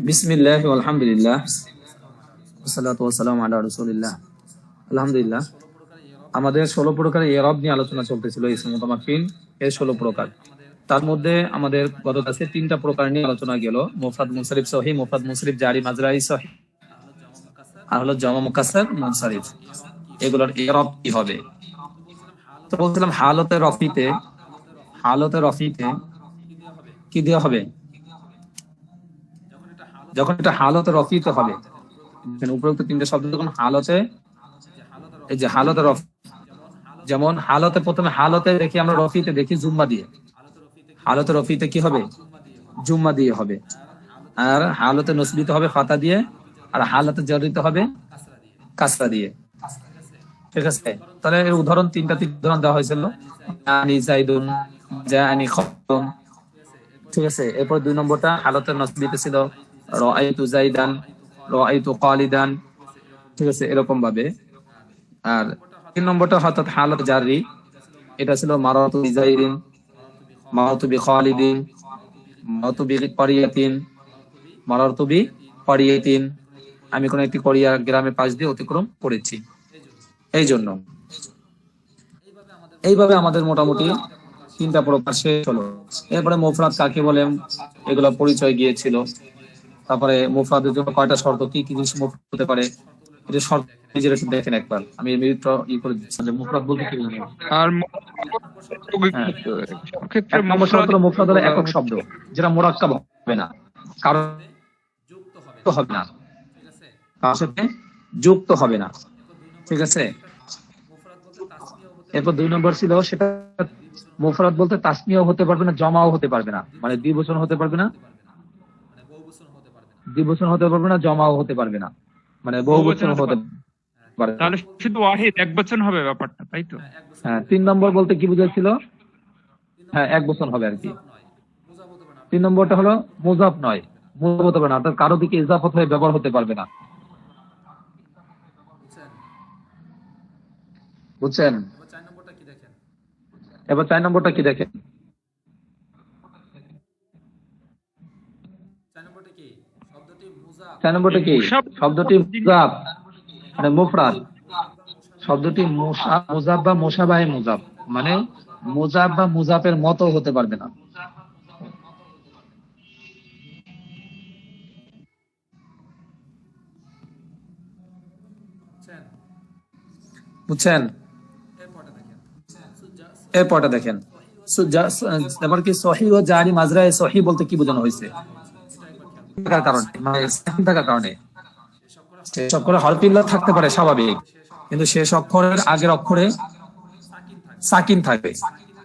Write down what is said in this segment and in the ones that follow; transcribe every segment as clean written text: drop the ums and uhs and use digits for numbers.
বিসমিল্লাহি আলহামদুলিল্লাহ ওয়াসসালাতু ওয়াসসালামু আলা রাসূলিল্লাহ। আলহামদুলিল্লাহ, আমাদের 16 প্রকার ইরব নিয়ে আলোচনা চলতেছিল। ইসমে মুতামাক্কিন এর 16 প্রকার। তার মধ্যে আমাদের গত ক্লাসে 3টা প্রকার নিয়ে আলোচনা গেল: মুফরাদ মুনসারিফ সহিহ, মুফরাদ মুনসারিফ জারি মাজরাই সহিহ, আর হলো জামা মুকাসসার মুনসারিফ। এগুলোর ইরব কি হবে? তো বলছিলাম হালতে রফিতে কি দেওয়া হবে? যখন এটা হালতে রফিতে হবে, উপরোক্ত 3টে শব্দ যখন হালতে, এই যে হালতে রফি, যেমন হালতে প্রথমে হালতে দেখি আমরা, রফিতে দেখি জুম্মা দিয়ে। হালতে রফিতে কি হবে? জুম্মা দিয়ে হবে। আর হালতে নসবিতে হবে ফাতা দিয়ে, আর হালতে জারিতে হবে কাসরা দিয়ে। ঠিক আছে, তাহলে এর উদাহরণ 3টা উদাহরণ দেওয়া হয়েছিল: জানি যাইদুন, জানি খাতুন। ঠিক আছে, এরপর 2 নম্বরটা হালতে নসবিতে ছিল রাআইতু যাইদান, রাআইতু খালিদান। ঠিক আছে, এরকম ভাবে। আর 3 নম্বরটা অর্থাৎ হালত জারি, এটা ছিল মারাতু বিজাইরিন, মারাতু বিখালিদিন, মারাতু বিকরিয়াতিন, মারাতু বিকরিয়াতিন। আমি কোন একটি করিয়া গ্রামে পাশ দিয়ে অতিক্রম করেছি। এই জন্য এইভাবে আমাদের মোটামুটি 3টা প্রকার শেষ হলো। এরপরে মুফরাদ কাকে বলেন এগুলো পরিচয় গিয়েছিল। তারপরে মুফরাদের জন্য কয়টা শর্ত, কি কি জিনিস মুফরাদ হতে পারে, এটা শর্ত নিজেরা একটু দেখেন একবার। আমি মিনিটটা করে দিচ্ছি যে মুফরাদ বলতে কি বোঝায়। আর হ্যাঁ, ক্ষেত্রে 1 নম্বর শর্ত হলো মুফরাদ হলো একক শব্দ, যেটা মুরাক্কাব হবে না, কারণ যুক্ত হবে না, তার সাথে যুক্ত হবে না। ঠিক আছে, এরপর 2 নম্বর ছিল সেটা মুফরাদ বলতে তাসনিয়াও হতে পারবে না, জমাও হতে পারবে না, মানে দ্বিবচন হতে পারবে না, দ্বিবচন হতে পারবে না, জমাও হতে পারবে না, মানে বহুবচন হতে পারবে। তাহলে শুধু ওয়াহিদ একবচন হবে ব্যাপারটা, তাই তো? হ্যাঁ, 3 নম্বর বলতে কি বুঝাচ্ছিল? হ্যাঁ, এক বচন হবে আর কি। 3 নম্বরটা হলো মুজাফ নয়, মুজাফ হতে পারে না, অর্থাৎ কারো দিকে ইজাফত হয়ে ব্যবহার হতে পারবে না। বুঝছেন? এবার 4 নম্বরটা কি দেখেন? 4 নম্বরটা কি? শব্দটি মুজাফ, মানে মুফরাদ। শব্দটি মুজাফ বা মুশাবাহে মুজাফ, মানে মুজাফ বা মুজাফের মতো হতে পারবে না। বুঝছেন? এরপরটা দেখেন, এবার কি সহিহ ও জারি মাজরায়ে সহিহ বলতে কি বোঝানো হয়েছে? থাকার কারণে, মানে সাকিন থাকার কারণে। শেষ অক্ষরে হরফ ইল্লাত থাকতে পারে স্বাভাবিক, কিন্তু শেষ অক্ষরের আগের অক্ষরে সাকিন থাকবে।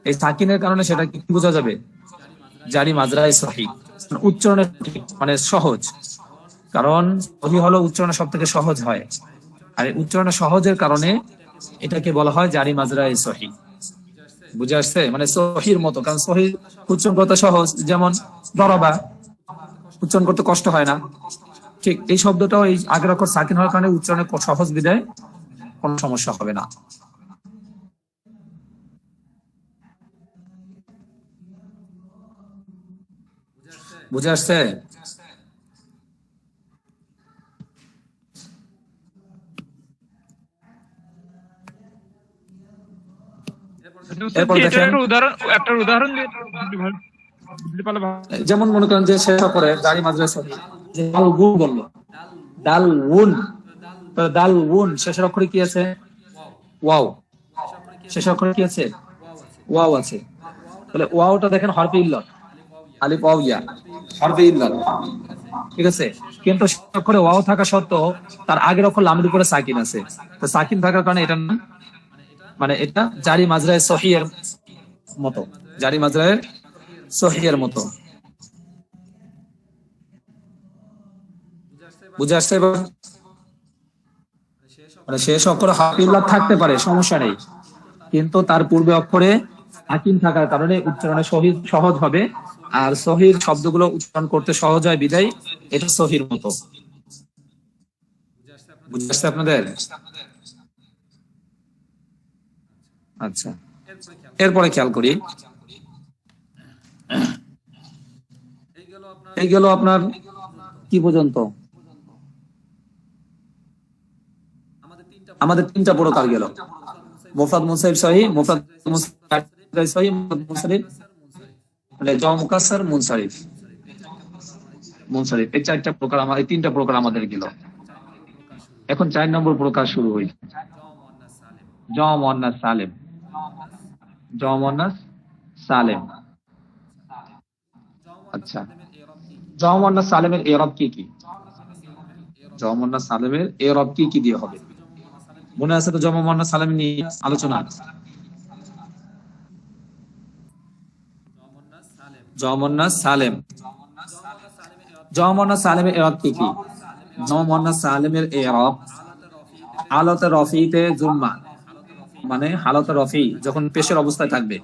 এই সাকিনের কারণে সেটা কি বোঝা যাবে? জারি মাজরায়ে সহিহ, উচ্চারণের মানে সহজ। কারণ সহিহ হলো উচ্চারণে সব থেকে সহজ হয়, আর উচ্চারণে সহজের কারণে এটাকে বলা হয় জারি মাজরায়ে সহিহ। বুঝে আসছে? মানে সহির মতো, কারণ সহি উচ্চারণ করতে সহজ, যেমন দরবা উচ্চারণ করতে কষ্ট হয় না। ঠিক এই শব্দটাও এই আগের অক্ষর সাকিন হওয়ার কারণে উচ্চারণে সহজ বিধায় কোনো সমস্যা হবে না। বুঝে আসছে? এরপর দেখেন, একটা উদাহরণ দিয়ে যেমন মনে করেন যে শেষ অক্ষরে জারি মাজরায়ে সহিহ, যে দাল গুন বললো, দাল উন, দাল উন শেষের অক্ষরে কি আছে? ওয়াও। শেষ অক্ষরে কি আছে? ওয়াও আছে। তাহলে ওয়াওটা দেখেন হরফে ইল্লাত, আলিফ ওয়াও ইয়া, হরফে ইল্লাত। ঠিক আছে, কিন্তু শেষ অক্ষরে ওয়াও থাকা সত্ত্বেও তার আগের অক্ষর লামের উপরে সাকিন আছে। তো সাকিন থাকার কারণে এটা নাম, মানে এটা জারি মাজরায়ে সহিহের মতো, জারি মাজরায়ে সহিহের মতো। বুঝে আসছে? এবার মানে শেষ অক্ষরে হরফে ইল্লাত থাকতে পারে, সমস্যা নেই, কিন্তু তার পূর্বে অক্ষরে সাকিন থাকার কারণে উচ্চারণে সহজ হবে, আর সহির শব্দগুলো উচ্চারণ করতে সহজ হয় বিধায় এটা সহির মতো। বুঝতে আসছে আপনাদের? আচ্ছা, এরপরে খেয়াল করি, এই গেল আপনার কি পর্যন্ত? আমাদের তিনটা প্রকার গেল, মুফরাদ মুনসারিফ সহিহ, মুফরাদ মুনসারিফ সহিহ, মুফরাদ মুনসারিফ মানে জমা মুকাসসার মুনসারিফ। মুনসারিফ এই চারটা প্রকার, আমাদের এই তিনটা প্রকার আমাদের গেল। এখন 4 নম্বর প্রকার শুরু হয়েছে, জমা মুয়ান্নাস সালেম। জমা মুয়ান্নাস সালেম। আচ্ছা, জমা মুয়ান্নাস সালেমের ইরাব কি কি? জমা মুয়ান্নাস সালেমের ইরাব কি কি দিয়ে হবে? মনে আছে তো জমা মুয়ান্নাস সালেম নিয়ে আলোচনা? জমা মুয়ান্নাস সালেম, জমা মুয়ান্নাস সালেমের ইরাব কি কি? জমা মুয়ান্নাস সালেমের ইরাব হালতে রফিতে জুম্মা, মানে হালতে রফি যখন পেশের অবস্থায় থাকবে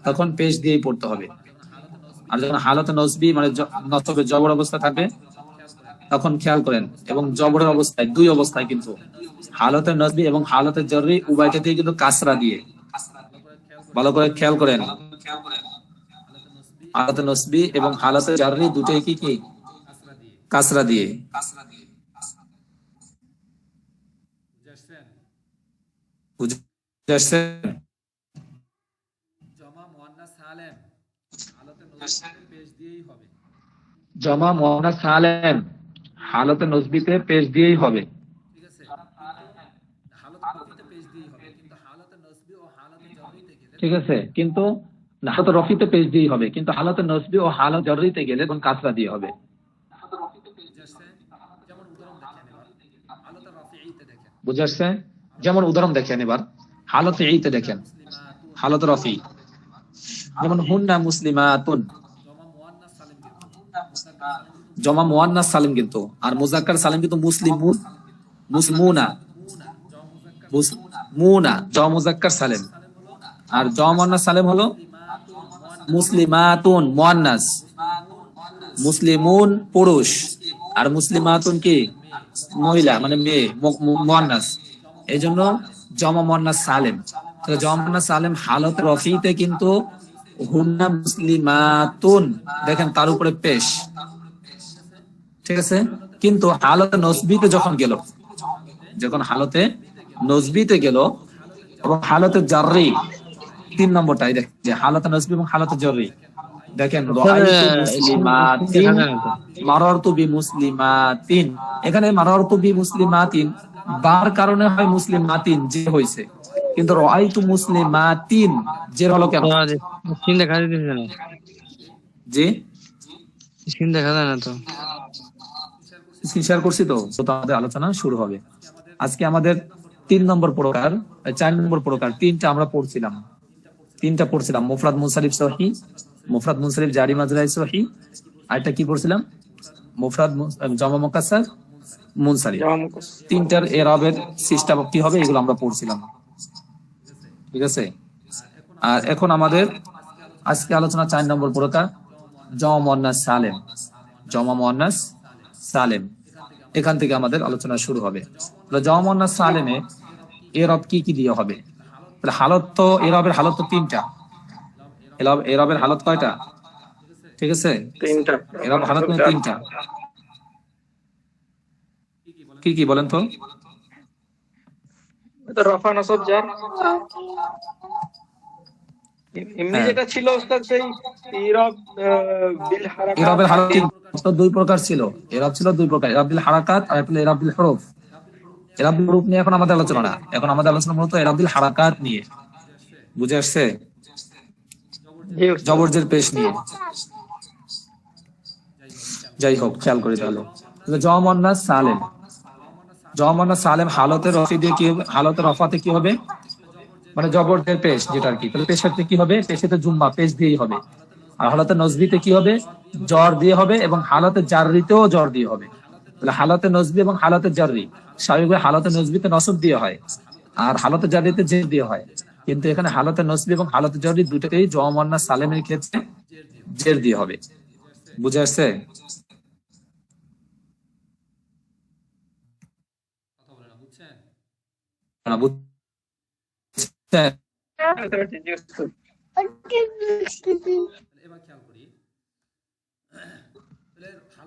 তখন পেশ দিয়ে পড়তে হবে। আর যখন হালতে নসবি মানে নসবে জবর অবস্থা থাকবে তখন খেয়াল করেন, এবং জবরের অবস্থায়, দুই অবস্থায় কিন্তু হালতে নসবি এবং হালতে জররি উভয়টাতেই কিন্তু কাসরা দিয়ে, ভালো করে খেয়াল করেন, হালতে নসবি এবং হালতে জররি দুটোই কি কি কাসরা দিয়ে। বুঝছেন? জমা মুয়ান্নাস সালেম হালতে নসবিতে পেশ দিয়েই হবে। ঠিক আছে, কিন্তু হালতে রফিতে পেশ দিয়েই হবে, কিন্তু হালতে নসবি ও হালত জররিতে গেলে তখন কাসরা দিয়ে হবে। বুঝাচ্ছে? যেমন উদাহরণ দেখেন এবার, হালতে এইতে দেখেন, হালতে রফি যেমন হুন্না মুসলিমাতুন, জমা মুয়ান্নাস সালিম কিন্তু, আর মুজাক্কার সালিম কিন্তু মুসলিমুন, মুসলিমুনা, মুনা জমা মুজাক্কার সালিম, আর জমা মুয়ান্নাস সালিম হলো মুসলিমাতুন মুয়ান্নাস, মুসলিমুন পুরুষ, আর মুসলিমাতুন কি মহিলা মানে মেয়ে মুয়ান্নাস। এই জন্য জমা মুয়ান্নাস সালিম, জমা মুয়ান্নাস সালিম হালত রফিতে কিন্তু হুন্না মুসলিমাতুন দেখেন তার উপরে পেশ, ঠিক আছে, কিন্তু হালতে নসবিতে যখন গেল, যখন হালতে নসবিতে গেল এবং হালতে জাররি, 3 নম্বরটাই দেখেন যে হালতে নসবি এবং হালতে জাররি দেখেন, রাআইতু মুসলিমাতিন মারারতু বিমুসলিমাতিন, এখানে মারারতু বিমুসলিমাতিন বার কারণে হয় মুসলিমাতিন যে হইছে, কিন্তু রাআইতু মুসলিমাতিন যে হলো কেন? স্ক্রিন দেখা দিতেছে না, জি স্ক্রিন দেখা যায় না তো, স্ক্রিন শেয়ার করছি তো। তো আমাদের আলোচনা শুরু হবে। আজকে আমাদের 3 নম্বর প্রকার, 4 নম্বর প্রকার, তিনটা আমরা পড়ছিলাম, মুফরাদ মুনসারিফ সহিহ, মুফরাদ মুনসারিফ জারি মাজরাই সহিহ, আর এটা কি পড়ছিলাম? মুফরাদ জমা মুকাসসার মুনসারিফ। তিনটার ইরাবের সিস্টেম কি হবে এগুলো আমরা পড়ছিলাম, ঠিক আছে। আর এখন আমাদের আজকে আলোচনা 4 নম্বর প্রকার, জমা মুয়ান্নাস সালেম। জমা মুয়ান্নাস সালেম, এখান থেকে আমাদের আলোচনা শুরু হবে। জমা মুয়ান্নাস সালেমে ইরাব কি কি দিয়ে হবে? হালত তো ইরাবের হালত তো 3টা। ইরাবের হালত কয়টা? ঠিক আছে, 3টা। ইরাব হালত 3টা। কি কি বলেন তো? এটা রফা নসব জার, এমনি যেটা ছিল ওস্তাদ সেই ইরাব বিল হারাকাত। ইরাবের হালত তো 2 প্রকার ছিল, ইরাব ছিল 2 প্রকার, ইরাব বিল হারাকাত আর ইরাব বিল হুরুফ। ইরাব বিল হুরুফ নিয়ে এখন আমাদের আলোচনা না, এখন আমাদের আলোচনা মূলত ইরাব বিল হারাকাত নিয়ে। বুঝে আসছে? জবরজের পেশ নিয়ে। যাই হোক, খেয়াল করি তাহলে জমা মুয়ান্নাস সালেম, জমা মুয়ান্নাস সালেম হালতে রফি দিয়ে কি হবে? হালতে রফাতে কি হবে? মানে জবরজের পেশ যেটা আর কি, তাহলে পেশাতে কি হবে? পেশাতে জুম্মা পেশ দিয়েই হবে। আর হালতে নসবিতে কি হবে? জ্বর দিয়ে হবে, এবং হালতে জাররিতেও জ্বর দিয়ে হবে। তাহলে হালতে নসবি এবং হালতে জাররি স্বাভাবিকভাবে হালতে নসবিতে নসব দিয়ে হয়, আর হালতে জাররিতে জের দিয়ে হয়, কিন্তু এখানে হালতে নসবি এবং হালতে জাররি দুটোতেই জমা মুয়ান্নাস সালেমের ক্ষেত্রে জের দিয়ে হবে। বুঝে আসছে?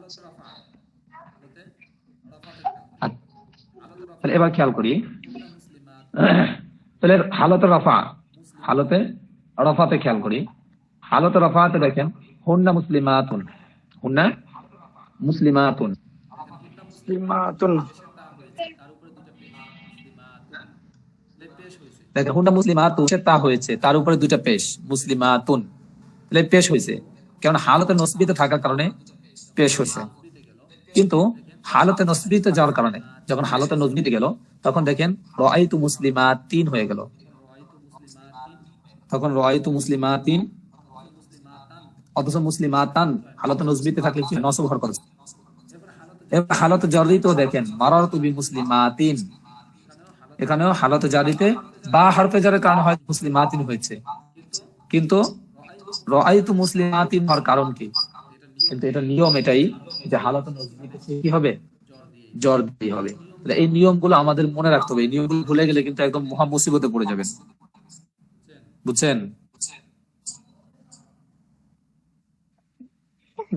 আচ্ছা, তাহলে এবার খেয়াল করি, তাহলে হালতে রফা, হালতে রফাতে খেয়াল করি। হালতে রফাতে দেখেন হুন্না মুসলিমাতুন, হুন্না মুসলিমাতুন। মুসলিমাতুন। দেখেন হুন্না মুসলিমাতুন তা হয়েছে, তার উপরে দুইটা পেশ, মুসলিমাতুন, তাহলে পেশ হয়েছে। কারণ হালতে নসবিতে থাকার কারণে পেশ হয়েছে। কিন্তু হালতে নসবিতে যাওয়ার কারণে, যখন হালতে নসবিতে গেল তখন দেখেন রাআইতু মুসলিমাতিন হয়ে গেল। তখন রাআইতু মুসলিমাতিন, অথচ মুসলিমাতান হালতে নসবিতে থাকলে কি নসব হওয়ার কথা। এবার হালতে জারিতেও দেখেন মারারতু বিমুসলিমাতিন, এখানেও হালতে জারিতে বা হরফে জারের কারণে হয় মুসলিমাতিন হয়েছে, কিন্তু রাআইতু মুসলিমাতিন হওয়ার কারণ কি? কিন্তু এটা নিয়ম এটাই যে হালতে নসবিতে কি হবে, জ্বর দিয়ে হবে। তাহলে এই নিয়মগুলো আমাদের মনে রাখতে হবে। এই নিয়মগুলো ভুলে গেলে কিন্তু একদম মহা মুসিবতে পড়ে যাবেন, বুঝছেন?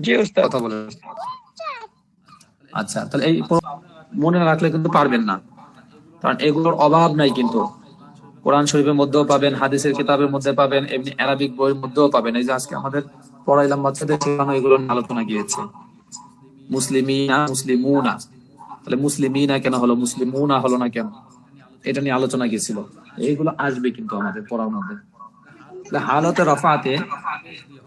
জি উস্তাদ। কথা বলেন। আচ্ছা, তাহলে এই মনে না রাখলে কিন্তু পারবেন না, কারণ এগুলোর অভাব নাই। কিন্তু কোরআন শরীফের মধ্যেও পাবেন, হাদিসের কিতাবের মধ্যে পাবেন, এমনি আরবিক বইয়ের মধ্যেও পাবেন। এই যে আজকে আমাদের পড়াইলাম বাচ্চাদের, সেখানে এগুলো আলোচনা গিয়েছে। মুসলিমিনা, মুসলিমুনা, তাহলে মুসলিমিনা কেন হলো, মুসলিমুনা হলো না কেন, এটা নিয়ে আলোচনা গিয়েছিল। এইগুলো আসবে কিন্তু আমাদের পড়ার মধ্যে। হালতে রফাতে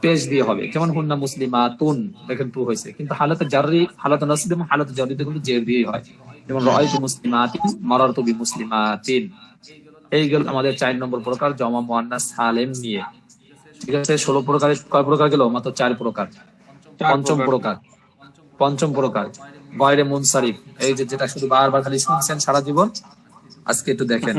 পেশ দিয়ে হবে, যেমন হুন্না মুসলিমাতুন, দেখেন টু হয়েছে, কিন্তু হালতে জারি, হালতে নসব এবং হালতে জারিতে কিন্তু জের দিয়ে হয়। যেমন রাআইতু মুসলিমাতিন, মারারতু বিমুসলিমাতিন। এইগুলো আমাদের 4 নম্বর প্রকার জমা মুয়ান্নাস সালেম নিয়ে। ঠিক আছে, 16 প্রকারে কয় প্রকার গেল? মাত্র 4 প্রকার। পঞ্চম প্রকার গয়রে মুনসারিফ, এই যে যেটা শুধু বারবার খালি শুনছেন সারা জীবন, আজকে একটু দেখেন।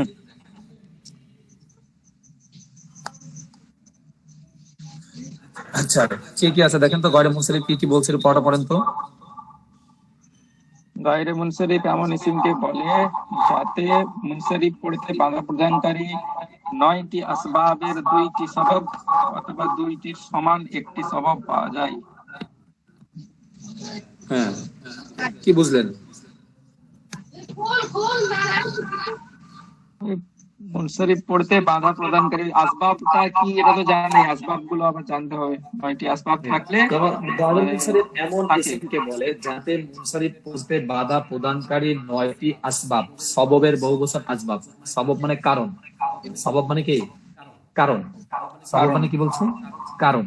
আচ্ছা, কি কি আছে দেখেন তো, গয়রে মুনসারিফ কি কি বলছিল, পড়া পড়েন তো। গায়রে মুনসারিফ এমন ইসিমকে বলে যাতে মুনসারিফ পড়তে বাধা প্রদানকারী 9টি আসবাবের 2টি সবব অথবা 2টির সমান একটি সবব পাওয়া যায়। হ্যাঁ, কি বুঝলেন? মুনসারিফ পড়তে বাধা প্রদানকারী আসবাবটা কি এটা তো জানি, আসবাবগুলো আবার জানতে হবে। 9টি আসবাব থাকলে গয়রে মুনসারিফ এমন থাকে। ইসিমকে বলে যাতে মুনসারিফ পড়তে বাধা প্রদানকারী 9টি আসবাব, সববের বহুবচন আসবাব। সবব মানে কারণ, সবব মানে কি কারণ, সবব মানে কি বলছে কারণ।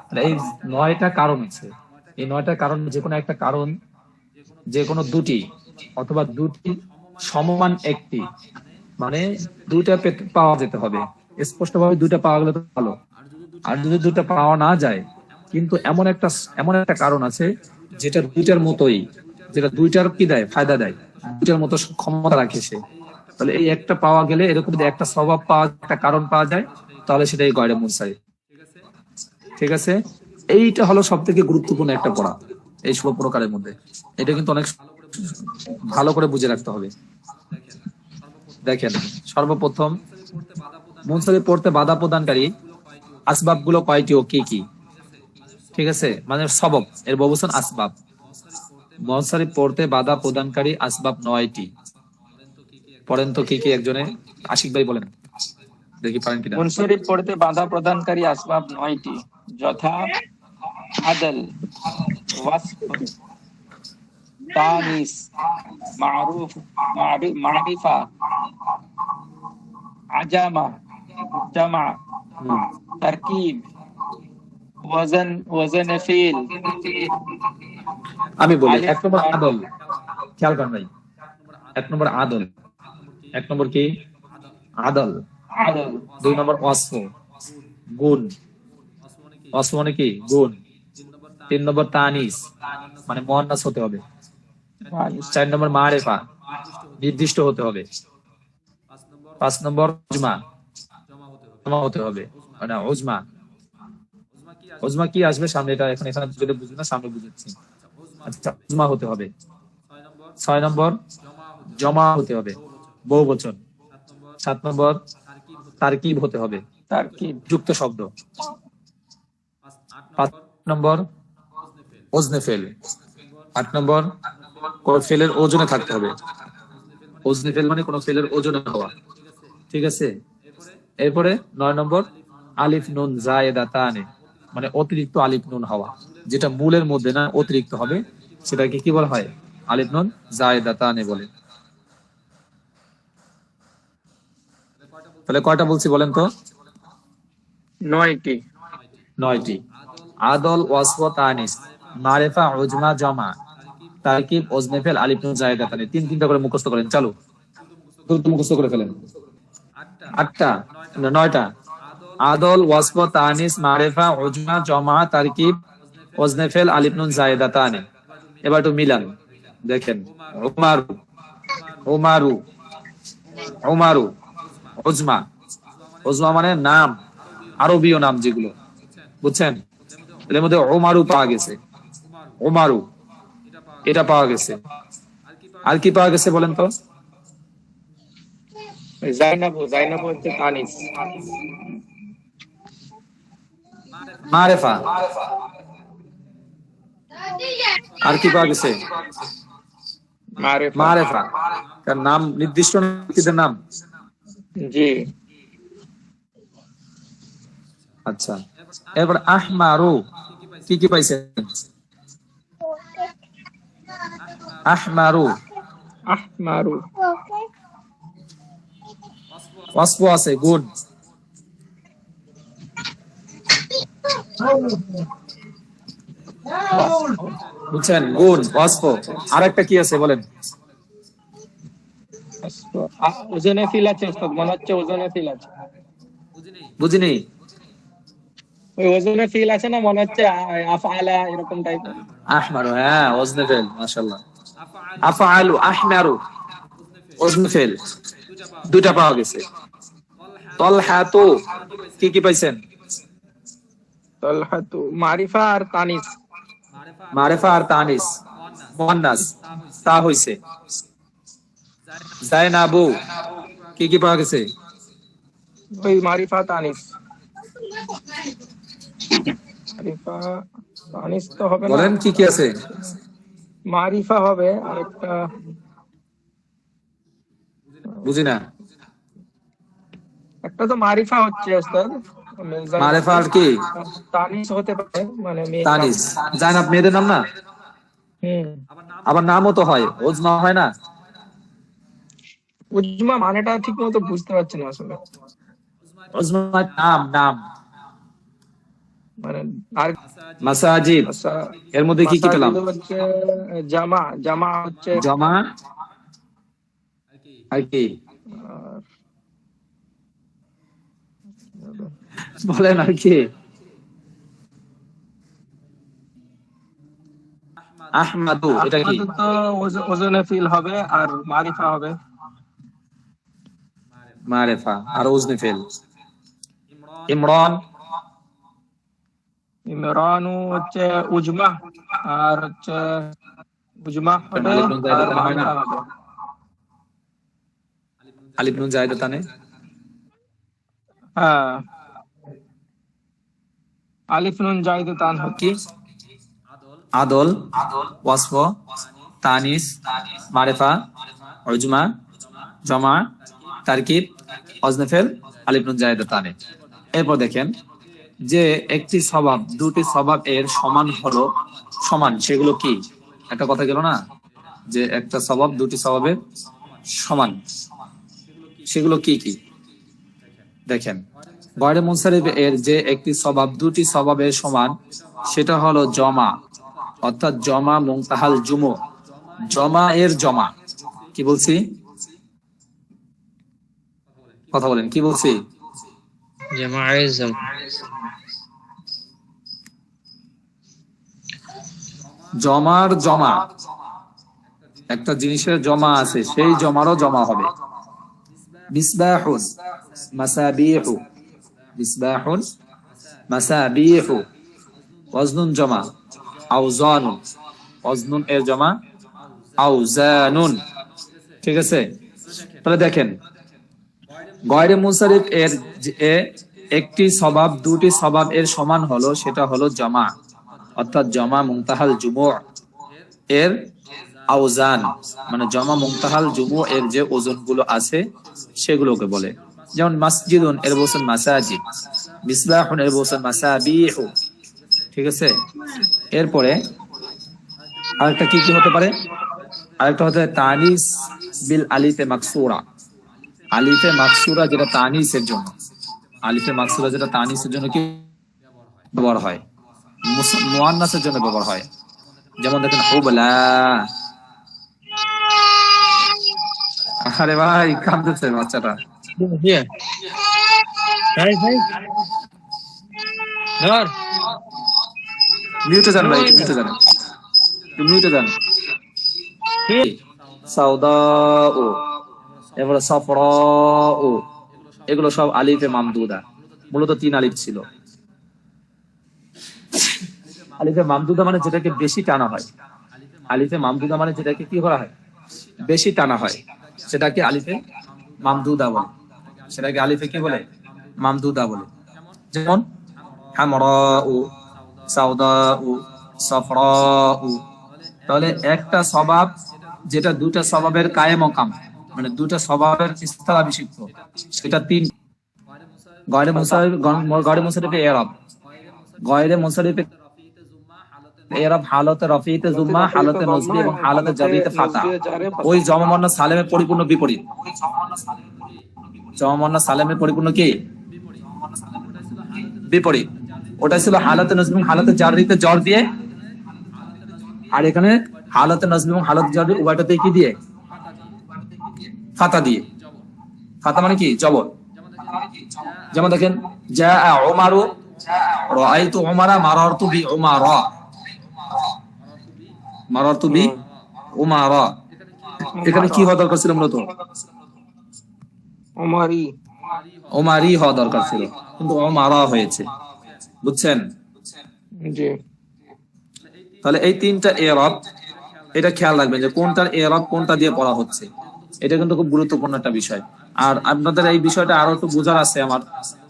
তাহলে এই 9টা কারণ আছে, এই 9টা কারণ যে কোনো একটা কারণ, যে কোনো দুটি অথবা দুটি সমমান একটি, মানে দুইটা পাওয়া যেতে হবে। স্পষ্টভাবে দুইটা পাওয়া গেলে তো ভালো, আর যদি দুইটা পাওয়া না যায়, কিন্তু এমন একটা কারণ আছে যেটা দুইটার মতোই, যেটা দুইটার কি দেয়, ফায়দা দেয়, দুইটার মতো ক্ষমতা রাখে সে। তাহলে এই একটা পাওয়া গেলে, এরকম যদি একটা স্বভাব পাওয়া, একটা কারণ পাওয়া যায়, তাহলে সেটাই গয়রে মুনসারিফ। ঠিক আছে, এইটা হলো সব থেকে গুরুত্বপূর্ণ একটা পড়া এই 16 প্রকারের মধ্যে। এটা কিন্তু অনেক ভালো করে বুঝে রাখতে হবে। দেখেন, সর্বপ্রথম মুনসারিফ পড়তে বাধা প্রদানকারী আসবাব গুলো কয়টি ও কি কি? ঠিক আছে, মানে সবব এর বহুবচন আসবাব। মুনসারিফ পড়তে বাধা প্রদানকারী আসবাব 9টি। পড়েন তো কি কি, একজনে, আশিক ভাই বলেন দেখি পারেন কিনা। মুনসারিফ পড়তে বাধা প্রদানকারী আসবাব 9টি, যথা আদল, ওয়াসফ, তানিস, মারুফ, মারিফা, আজামা, জামা, তারকিব, ওয়াজন ফিল। আমি বলি, 1 নম্বর আদল, খেয়াল করেন ভাই। 1 নম্বর আদল, 1 নম্বর কি আদল। আদল, 2 নম্বর ওয়াসফ, গুণ, ওয়াসফ মানে কি গুণ। 3 নম্বর তানিস, মানে মুয়ান্নাস হতে হবে। 4 নম্বর মারিফা, নির্দিষ্ট হতে হবে। 5 নম্বর উজমা, জমা হতে হবে, মানে উজমা। উজমা কি আসবে সামনে, এটা এখন এখানে যদি বুঝি না, সামনে বুঝাচ্ছি। আচ্ছা, উজমা হতে হবে। 6 নম্বর জমা হতে হবে, বহুবচন। 7 নম্বর তারকিব হতে হবে, তারকিব, যুক্ত শব্দ। 5 নম্বর ওজনে ফেল। 8 নম্বর, কোন ফেলের ওজনে থাকতে হবে। ওজনে ফেল মানে কোন ফেলের ওজনে হওয়া, ঠিক আছে। এরপরে 9 নম্বর, আলিফ নুন জায়েদাতানে, মানে অতিরিক্ত আলিফ নুন হওয়া, যেটা মূলের মধ্যে না অতিরিক্ত হবে, সেটাকে কি বলা হয়? আলিফ নুন জায়েদাতানে বলে। তাহলে কয়টা বলছি বলেন তো? 9টি। 9টি। আদল, ওয়াসফ, তানিস, মারিফা, উজমা, জমা, তারকিব, ওজনে ফেল, আলিফ নুন জায়েদাতানে। তিনটা করে মুখস্থ করেন, চালু দ্রুত মুখস্থ করে ফেলেন। 8টা, 9টা। আদল, ওয়াসফ, তানিস, মারিফা, উজমা, জমা, তারকিব, ওজনে ফেল, আলিফ নুন জায়েদাতানে। এবার একটু মিলান, দেখেন। উমারু, উমারু, উমারু, উজমা। উজমা মানে নাম, আরবীয় নাম যেগুলো, বুঝছেন? এর মধ্যে উমারু পাওয়া গেছে, উমারু এটা পাওয়া গেছে। আর কি পাওয়া গেছে বলেন তো? জাইনাবু, জাইনাবু হচ্ছে তানিস। মারেফা। আর কি পাওয়া গেছে? মারিফা। মারেফা, তার নাম নির্দিষ্ট ব্যক্তিদের নাম। জি। আচ্ছা, এরপর আহমারু, কি কি পাইছেন? আহমারু, আহমারু। ওয়াসফ আছে, গুণ। বুঝছেন? গুণ, ওয়াসফ। আরেকটা কি আছে বলেন? ওজনে ফিল আছে উস্তাদ, মনে হচ্ছে ওজনে ফিল আছে। বুঝিনি। ওই ওজনে ফিল আছে না, মনে হচ্ছে আফআলা এরকম টাইপের। আহমারু, হ্যাঁ, ওজনে ফেল, মাশাআল্লাহ। আফআলু, আহমারু, ওজনে ফেল, দুইটা পাওয়া গেছে। তলহাতু, কি কি পাইছেন? তলহাতু, মারিফা আর তানিস। মারিফা আর তানিস, মুয়ান্নাস, তা হইছে। জাইনাবু, কি কি পাওয়া গেছে? ওই মারিফা তানিস। মারিফা তানিস তো হবে না, বলেন কি কি আছে? মারিফা হবে আর একটা, বুঝি না। একটা তো মারিফা হচ্ছে উস্তাদ, মারিফা আর কি? তানিস হতে পারে, মানে মেয়ের নাম। তানিস, জাইনাব মেয়েদের নাম না? হুম। আবার নামও তো হয়, ওজমা হয় না? উজমা মানেটা ঠিক মতো বুঝতে পারছি না আসলে, ওজমা নাম, নাম। মানে আর মাসাজিদ, এর মধ্যে কি কি পেলাম? মাসাজিদ হচ্ছে জামা, জামা হচ্ছে জমা, আর কি বলেন? আর কি? আহমাদু, এটা কি? আহমাদু তো ওজনে ফিল হবে আর মারিফা হবে। মারিফা আর ওজনে ফেল। ইমরান, ইমরানু হচ্ছে উজমা, আর হচ্ছে উজমা হবে আলিফ নুন আর জায়েদাতানে হয় না? মারিফা হবে। আলিফ নুন জায়েদাতানে। হ্যাঁ, আলিফ নুন জায়েদাতান কি? আদল, ওয়াসফ, তানিস, মারিফা, উজমা, জমা, তারকিব, ওজনে ফেল, আলিফ নুন জায়েদাতানে। এরপর দেখেন যে একটি স্বভাব দুটি স্বভাব এর সমান হলো, সমান, সেগুলো কি? একটা কথা গেল না, যে একটা স্বভাব দুটি স্বভাবের সমান, সেগুলো কি কি? দেখেন, গয়রে মুনসারিফ এর যে একটি স্বভাব দুটি স্বভাবের সমান, সেটা হলো জমা, অর্থাৎ জমা মুনতাহাল জুমু, জমা এর জমা। কি বলছি? কথা বলেন, কি বলছি? জমার জমা, একটা জিনিসের জমা আছে, সেই জমারও জমা হবে। মিসবাহুন, মাসাবিহু, মিসবাহুন, মাসাবিহু, ওয়াজনুন জমা, আওজানুন, ওয়াজনুন এর জমা, আওজানুন। ঠিক আছে? তাহলে দেখেন, গয়রে মুনসারিফ এর যে একটি স্বভাব দুটি স্বভাব এর সমান হলো, সেটা হলো জমা, অর্থাৎ জমা মুনতাহাল জুমু এর আওজান মানে জমা মুনতাহাল জুমু এর যে ওজন গুলো আছে সেগুলোকে বলে। যেমন মসজিদুন এর বলছেন মাসাজিদ, মিসবাহুন এর বলছেন মাসাবিহু। ঠিক আছে, এরপরে আরেকটা কি কি হতে পারে? আরেকটা হতে পারে তানিস বিল আলিফে মাকসুরা। আলিফে মাকসুরা যেটা তানিসের জন্য, আলিফে মাকসুরা যেটা তানিসের জন্য কি ব্যবহার হয়, মুয়ান্নাসের জন্য ব্যবহার হয়। যেমন দেখেন হুবলা। আরে ভাই কাঁদতেছে বাচ্চাটা। মিউটে যান ভাই, মিউটে যান, মিউটে যান। সাউদাউ, এবারে সাফরাউ, এগুলো সব আলিফে মামদুদা। মূলত 3 আলিফ ছিল। আলিফে মামদুদা মানে যেটাকে বেশি টানা হয়, আলিফে মামদুদা মানে যেটাকে কি করা হয়, বেশি টানা হয়, সেটাকে আলিফে মামদুদা বলে। সেটাকে আলিফে কি বলে, মামদুদা বলে। যেমন হামরাউ, সাউদাউ, সাফরাউ। তাহলে একটা স্বভাব যেটা দুটা স্বভাবের কায়ে মকাম, মানে দুটা স্বভাবের স্থলাভিষিক্ত, সেটা 3 গয়রে মুসারিফ, গয়রে মুসারিফে এরাব, গয়রে মুসারিফে এরাব হালতে রফিতে জুম্মা, হালতে নসবি এবং হালতে জারিতে ফাতা। ওই জমা মুয়ান্নাস সালেমের পরিপূর্ণ বিপরীত। জমা মুয়ান্নাস সালেমের পরিপূর্ণ কি বিপরীত। ওটা ছিল হালতে নসবি এবং হালতে জারিতে জ্বর দিয়ে, আর এখানে হালতে নসবি এবং হালতে জারি উভয়টাতে কি দিয়ে, ফাতা দিয়ে। ফাতা মানে কি, জবর। যেমন দেখেন জা উমারু রাআইতু উমারা মারারতু বি উমারা, মারারতু বি উমারা। এখানে কি হওয়া দরকার ছিল, মূলত ওমারি, ওমারি হওয়া দরকার ছিল, কিন্তু ওমারা হয়েছে। বুঝছেন? জি। তাহলে এই 3টা এরাব, এটা খেয়াল রাখবেন যে কোনটার এরাব কোনটা দিয়ে পড়া হচ্ছে। এটা কিন্তু খুব গুরুত্বপূর্ণ একটা বিষয়। আর আপনাদের এই বিষয়টা আরো একটু বোঝার আছে আমার,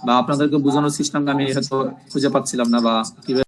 বা আপনাদেরকে বোঝানোর সিস্টেমটা আমি হয়তো খুঁজে পাচ্ছিলাম না, বা কিভাবে